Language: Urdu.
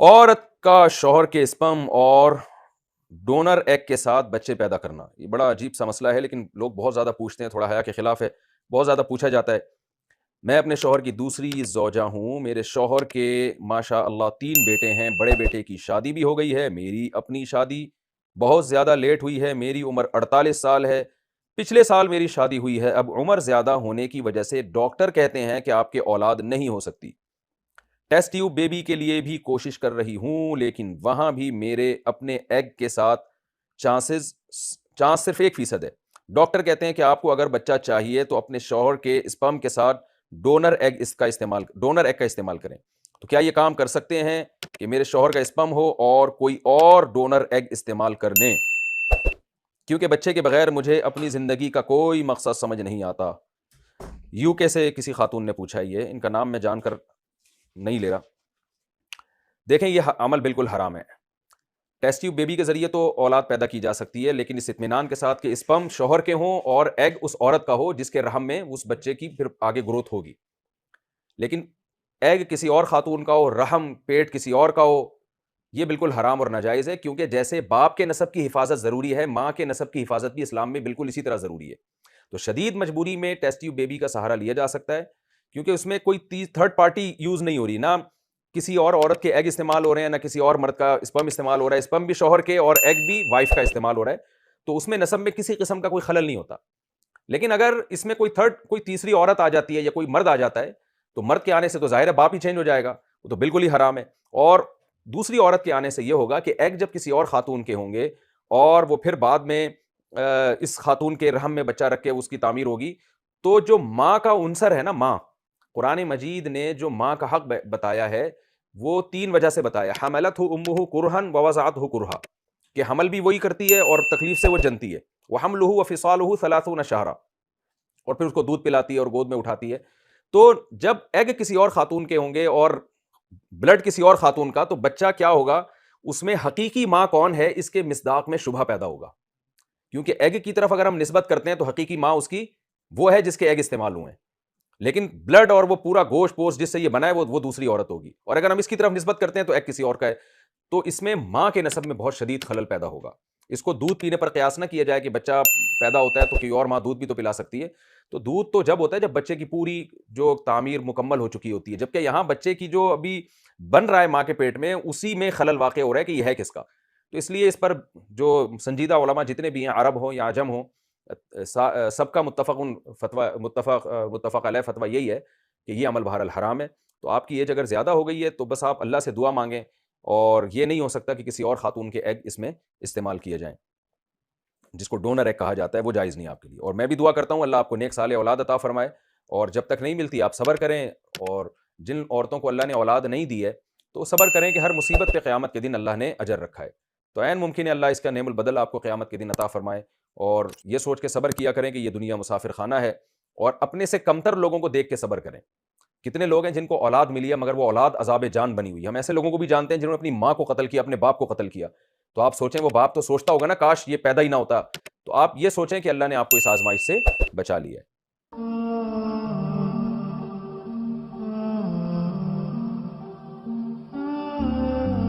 عورت کا شوہر کے اسپرم اور ڈونر ایگ کے ساتھ بچے پیدا کرنا، یہ بڑا عجیب سا مسئلہ ہے، لیکن لوگ بہت زیادہ پوچھتے ہیں، تھوڑا حیا کے خلاف ہے، بہت زیادہ پوچھا جاتا ہے۔ میں اپنے شوہر کی دوسری زوجہ ہوں، میرے شوہر کے ماشاء اللہ 3 بیٹے ہیں، بڑے بیٹے کی شادی بھی ہو گئی ہے، میری اپنی شادی بہت زیادہ لیٹ ہوئی ہے، میری عمر 48 سال ہے، پچھلے سال میری شادی ہوئی ہے۔ اب عمر زیادہ ہونے کی وجہ سے ڈاکٹر کہتے ہیں کہ آپ کے اولاد نہیں ہو سکتی۔ ٹیسٹ ٹیوب بیبی کے لیے بھی کوشش کر رہی ہوں، لیکن وہاں بھی میرے اپنے ایگ کے ساتھ چانس صرف 1% ہے۔ ڈاکٹر کہتے ہیں کہ آپ کو اگر بچہ چاہیے تو اپنے شوہر کے اسپرم کے ساتھ ڈونر ایگ کا استعمال کریں۔ تو کیا یہ کام کر سکتے ہیں کہ میرے شوہر کا اسپرم ہو اور کوئی اور ڈونر ایگ استعمال کر لیں؟ کیونکہ بچے کے بغیر مجھے اپنی زندگی کا کوئی مقصد سمجھ نہیں آتا۔ یو کے سے کسی خاتون نے پوچھا ہے، یہ ان کا نام میں جان کر نہیں لے رہا۔ دیکھیں، یہ عمل بالکل حرام ہے۔ ٹیسٹ ٹیوب بیبی کے ذریعے تو اولاد پیدا کی جا سکتی ہے، لیکن اس اطمینان کے ساتھ کہ اسپرم شوہر کے ہوں اور ایگ اس عورت کا ہو جس کے رحم میں اس بچے کی پھر آگے گروتھ ہوگی۔ لیکن ایگ کسی اور خاتون کا ہو، رحم پیٹ کسی اور کا ہو، یہ بالکل حرام اور ناجائز ہے، کیونکہ جیسے باپ کے نسب کی حفاظت ضروری ہے، ماں کے نسب کی حفاظت بھی اسلام میں بالکل اسی طرح ضروری ہے۔ تو شدید مجبوری میں ٹیسٹ ٹیوب بیبی کا سہارا لیا جا سکتا ہے، کیونکہ اس میں کوئی تھرڈ پارٹی یوز نہیں ہو رہی، نہ کسی اور عورت کے ایگ استعمال ہو رہے ہیں، نہ کسی اور مرد کا اسپرم استعمال ہو رہا ہے، اسپرم بھی شوہر کے اور ایگ بھی وائف کا استعمال ہو رہا ہے، تو اس میں نسب میں کسی قسم کا کوئی خلل نہیں ہوتا۔ لیکن اگر اس میں کوئی تیسری عورت آ جاتی ہے یا کوئی مرد آ جاتا ہے، تو مرد کے آنے سے تو ظاہر ہے باپ ہی چینج ہو جائے گا، وہ تو بالکل ہی حرام ہے۔ اور دوسری عورت کے آنے سے یہ ہوگا کہ ایگ جب کسی اور خاتون کے ہوں گے اور وہ پھر بعد میں اس خاتون کے رحم میں بچہ رکھ کے اس کی تعمیر ہوگی، تو جو ماں کا عنصر ہے نا، ماں، قرآن مجید نے جو ماں کا حق بتایا ہے وہ 3 وجہ سے بتایا۔ حملتہ امہ کرہن ووضعتہ کرہا، کہ حمل بھی وہی کرتی ہے اور تکلیف سے وہ جنتی ہے، وحملہ وفصالہ 30 شہرا، اور پھر اس کو دودھ پلاتی ہے اور گود میں اٹھاتی ہے۔ تو جب ایگ کسی اور خاتون کے ہوں گے اور بلڈ کسی اور خاتون کا، تو بچہ کیا ہوگا، اس میں حقیقی ماں کون ہے اس کے مصداق میں شبہ پیدا ہوگا، کیونکہ ایگ کی طرف اگر ہم نسبت کرتے ہیں تو حقیقی ماں اس کی وہ ہے جس کے ایگ استعمال ہوئے ہیں، لیکن بلڈ اور وہ پورا گوشت پوسٹ جس سے یہ بنا ہے وہ دوسری عورت ہوگی، اور اگر ہم اس کی طرف نسبت کرتے ہیں تو ایگ کسی اور کا ہے، تو اس میں ماں کے نسب میں بہت شدید خلل پیدا ہوگا۔ اس کو دودھ پینے پر قیاس نہ کیا جائے کہ بچہ پیدا ہوتا ہے تو کوئی اور ماں دودھ بھی تو پلا سکتی ہے، تو دودھ تو جب ہوتا ہے جب بچے کی پوری جو تعمیر مکمل ہو چکی ہوتی ہے، جبکہ یہاں بچے کی جو ابھی بن رہا ہے ماں کے پیٹ میں، اسی میں خلل واقع ہو رہا ہے کہ یہ ہے کس کا۔ تو اس لیے اس پر جو سنجیدہ علماء جتنے بھی ہیں، عرب ہوں یا عجم ہوں، سب کا متفق علیہ فتویٰ یہی ہے کہ یہ عمل بہرحال حرام ہے۔ تو آپ کی ایج اگر زیادہ ہو گئی ہے تو بس آپ اللہ سے دعا مانگیں، اور یہ نہیں ہو سکتا کہ کسی اور خاتون کے ایگ اس میں استعمال کیے جائیں، جس کو ڈونر ایگ کہا جاتا ہے، وہ جائز نہیں آپ کے لیے۔ اور میں بھی دعا کرتا ہوں اللہ آپ کو نیک صالح اولاد عطا فرمائے، اور جب تک نہیں ملتی آپ صبر کریں، اور جن عورتوں کو اللہ نے اولاد نہیں دی ہے تو صبر کریں کہ ہر مصیبت پہ قیامت کے دن اللہ نے اجر رکھا ہے، تو عین ممکن ہے اللہ اس کا نعم البدل آپ کو قیامت کے دن عطا فرمائے۔ اور یہ سوچ کے صبر کیا کریں کہ یہ دنیا مسافر خانہ ہے، اور اپنے سے کمتر لوگوں کو دیکھ کے صبر کریں۔ کتنے لوگ ہیں جن کو اولاد ملی ہے مگر وہ اولاد عذاب جان بنی ہوئی ہے، ہم ایسے لوگوں کو بھی جانتے ہیں جنہوں نے اپنی ماں کو قتل کیا، اپنے باپ کو قتل کیا، تو آپ سوچیں وہ باپ تو سوچتا ہوگا نا کاش یہ پیدا ہی نہ ہوتا، تو آپ یہ سوچیں کہ اللہ نے آپ کو اس آزمائش سے بچا لیا ہے۔